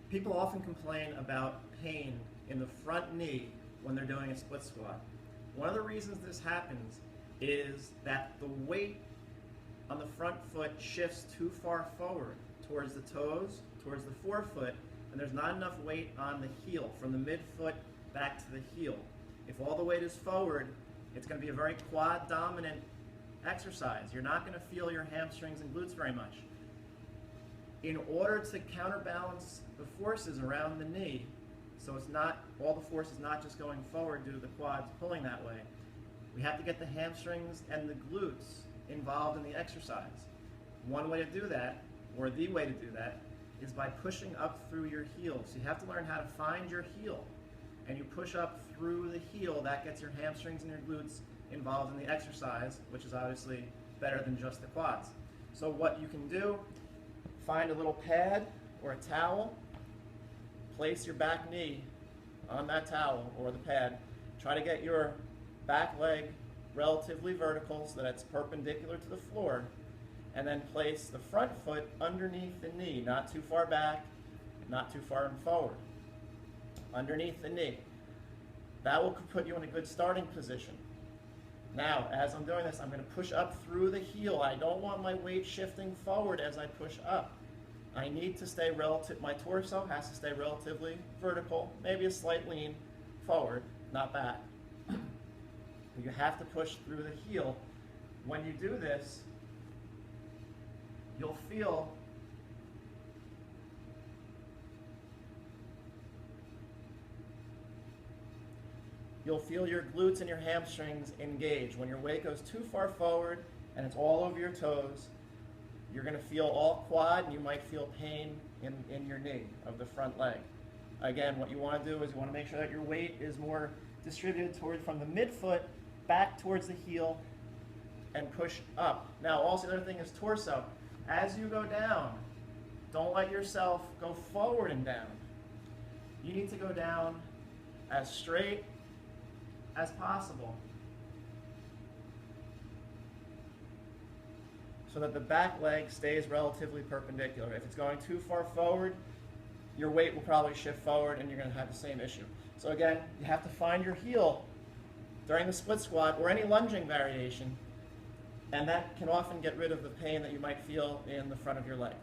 People often complain about pain in the front knee when they're doing a split squat. One of the reasons this happens is that the weight on the front foot shifts too far forward towards the toes, towards the forefoot, and there's not enough weight on the heel, from the midfoot back to the heel. If all the weight is forward, it's going to be a very quad dominant exercise. You're not going to feel your hamstrings and glutes very much. In order to counterbalance the forces around the knee, so it's not, all the force is not just going forward due to the quads pulling that way, we have to get the hamstrings and the glutes involved in the exercise. One way to do that, or the way to do that, is by pushing up through your heel. So you have to learn how to find your heel, and you push up through the heel. That gets your hamstrings and your glutes involved in the exercise, which is obviously better than just the quads. So what you can do, find a little pad or a towel, place your back knee on that towel or the pad, try to get your back leg relatively vertical so that it's perpendicular to the floor, and then place the front foot underneath the knee, not too far back, not too far forward, underneath the knee. That will put you in a good starting position. Now, as I'm doing this, I'm going to push up through the heel. I don't want my weight shifting forward as I push up. I need to stay relative, my torso has to stay relatively vertical, maybe a slight lean forward, not back. You have to push through the heel. When you do this, you'll feel your glutes and your hamstrings engage. When your weight goes too far forward and it's all over your toes, you're going to feel all quad, and you might feel pain in your knee of the front leg. Again, what you want to do is you want to make sure that your weight is more distributed from the midfoot back towards the heel and push up. Now, also the other thing is torso. As you go down, don't let yourself go forward and down. You need to go down as straight as possible so that the back leg stays relatively perpendicular. If it's going too far forward, your weight will probably shift forward and you're going to have the same issue. So again, you have to find your heel during the split squat or any lunging variation, and that can often get rid of the pain that you might feel in the front of your leg.